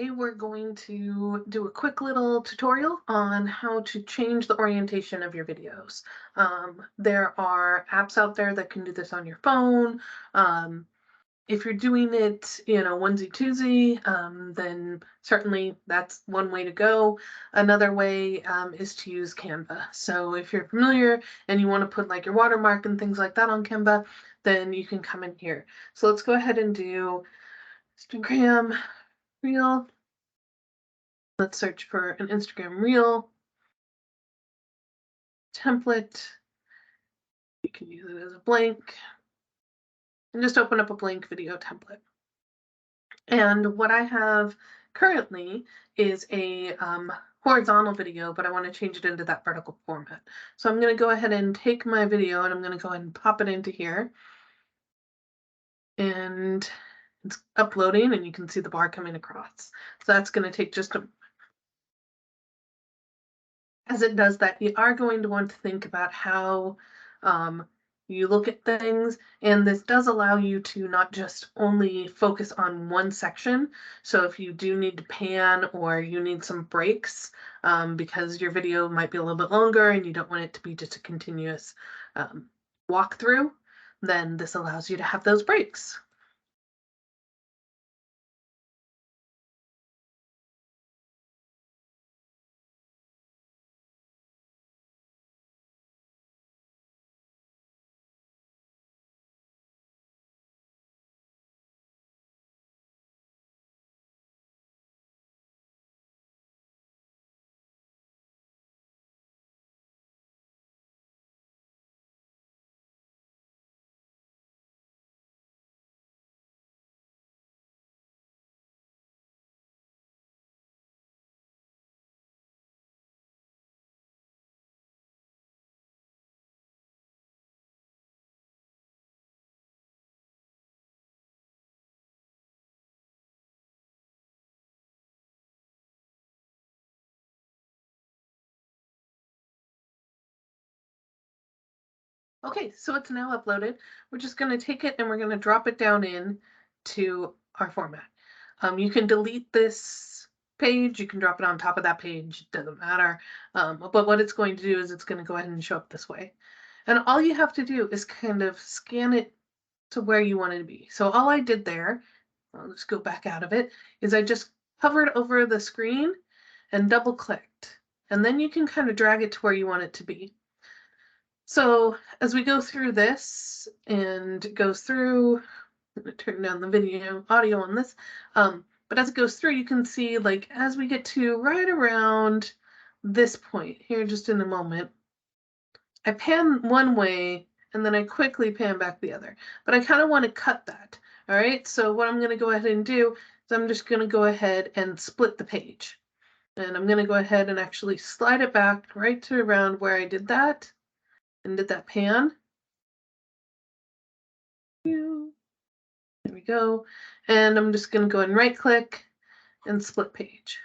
today we're going to do a quick little tutorial on how to change the orientation of your videos. There are apps out there that can do this on your phone. If you're doing it, onesie twosie, then certainly that's one way to go. Another way is to use Canva. So if you're familiar and you want to put like your watermark and things like that on Canva, then you can come in here. So let's go ahead and do Instagram Reel. Let's search for an Instagram Reel template. You can use it as a blank and just open up a blank video template. And what I have currently is a horizontal video, but I want to change it into that vertical format. So I'm going to go ahead and take my video and I'm going to go ahead and pop it into here. And it's uploading and you can see the bar coming across. So that's going to take just a As it does that, you are going to want to think about how you look at things, and this does allow you to not just only focus on one section. So if you do need to pan or you need some breaks because your video might be a little bit longer and you don't want it to be just a continuous walkthrough, then this allows you to have those breaks. Okay, so it's now uploaded. We're just going to take it and we're going to drop it down in to our format. You can delete this page, you can drop it on top of that page, doesn't matter. But what it's going to do is it's going to go ahead and show up this way. And all you have to do is kind of scan it to where you want it to be. So all I did there, I'll just go back out of it, is I just hovered over the screen and double clicked. And then you can kind of drag it to where you want it to be. So as we go through this and it goes through, I'm going to turn down the audio on this, but as it goes through, you can see like as we get to right around this point here, just in a moment, I pan one way and then I quickly pan back the other, but I kind of want to cut that. All right, so what I'm going to go ahead and do is I'm just going to go ahead and split the page. And I'm going to go ahead and actually slide it back right to around where I did that and did that pan. There we go. And I'm just going to go and right click and split page.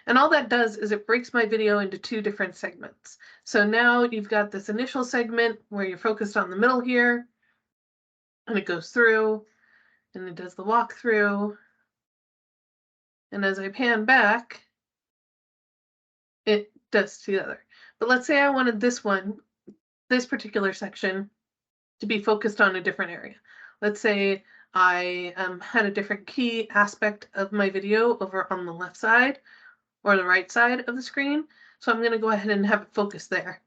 And all that does is it breaks my video into two different segments. So now you've got this initial segment where you're focused on the middle here, and it goes through and it does the walkthrough. And as I pan back, it does the other. But let's say I wanted this particular section, to be focused on a different area. Let's say I had a different key aspect of my video over on the left side or the right side of the screen. So I'm going to go ahead and have it focus there.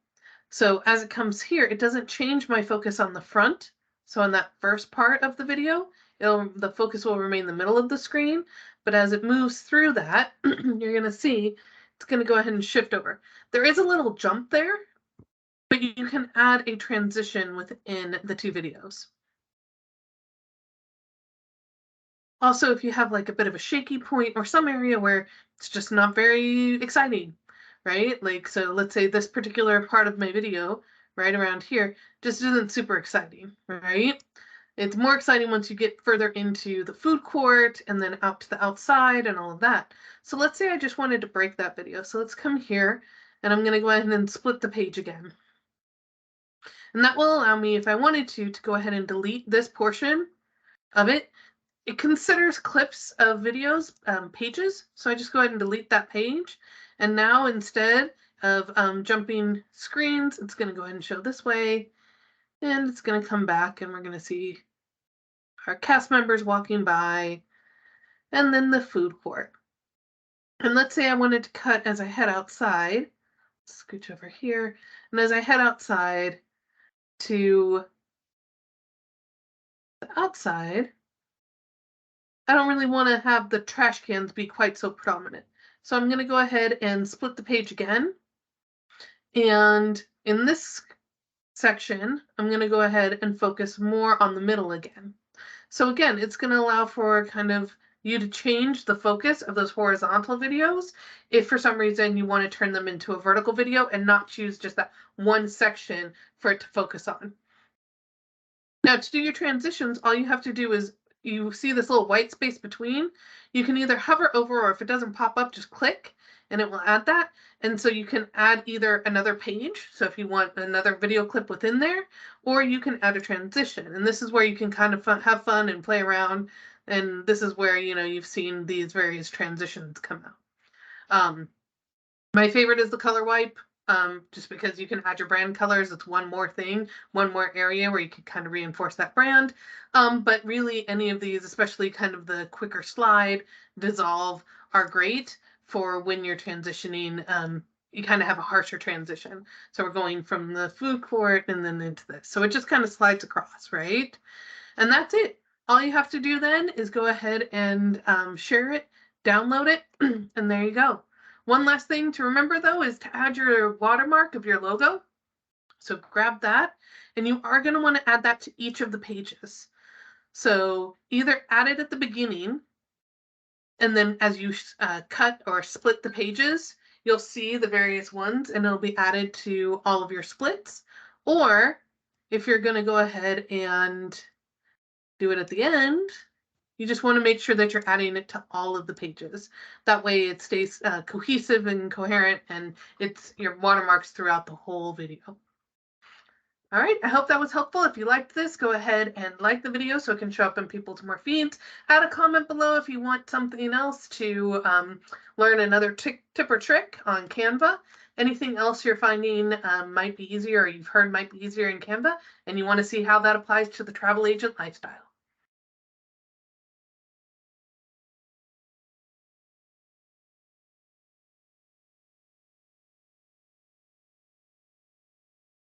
So as it comes here, it doesn't change my focus on the front. So on that first part of the video, the focus will remain the middle of the screen. But as it moves through that, you're going to see it's going to go ahead and shift over. There is a little jump there, but you can add a transition within the two videos. Also, if you have like a bit of a shaky point or some area where it's just not very exciting, right? Like, so let's say this particular part of my video right around here just isn't super exciting, right? It's more exciting once you get further into the food court and then out to the outside and all of that. So let's say I just wanted to break that video. So let's come here and I'm going to go ahead and split the page again. And that will allow me, if I wanted to go ahead and delete this portion of it it considers clips of videos, pages. So I just go ahead and delete that page. And now instead of jumping screens, it's going to go ahead and show this way. And it's going to come back and we're going to see our cast members walking by and then the food court. And let's say I wanted to cut as I head outside. Scooch over here. And as I head outside to the outside, I don't really want to have the trash cans be quite so prominent. So I'm going to go ahead and split the page again. And in this section, I'm going to go ahead and focus more on the middle again. So again, it's going to allow for kind of you to change the focus of those horizontal videos if for some reason you want to turn them into a vertical video and not choose just that one section for it to focus on. Now to do your transitions, all you have to do is you see this little white space between. You can either hover over, or if it doesn't pop up, just click and it will add that. And so you can add either another page, so if you want another video clip within there, or you can add a transition. And this is where you can kind of have fun and play around. And this is where, you know, you've seen these various transitions come out. My favorite is the color wipe, just because you can add your brand colors. It's one more thing, one more area where you can kind of reinforce that brand. But really any of these, especially kind of the quicker slide, dissolve, are great for when you're transitioning. You kind of have a harsher transition. So we're going from the food court and then into this. So it just kind of slides across, right? And that's it. All you have to do then is go ahead and share it, download it, and there you go. One last thing to remember though is to add your watermark of your logo. So grab that, and you are going to want to add that to each of the pages. So either add it at the beginning, and then as you cut or split the pages, you'll see the various ones and it'll be added to all of your splits. Or if you're going to go ahead and do it at the end, you just want to make sure that you're adding it to all of the pages. That way it stays cohesive and coherent, and it's your watermarks throughout the whole video. All right, I hope that was helpful. If you liked this, go ahead and like the video so it can show up in people's more feeds. Add a comment below if you want something else to learn another tip or trick on Canva. Anything else you're finding might be easier, or you've heard might be easier in Canva, and you want to see how that applies to the travel agent lifestyle.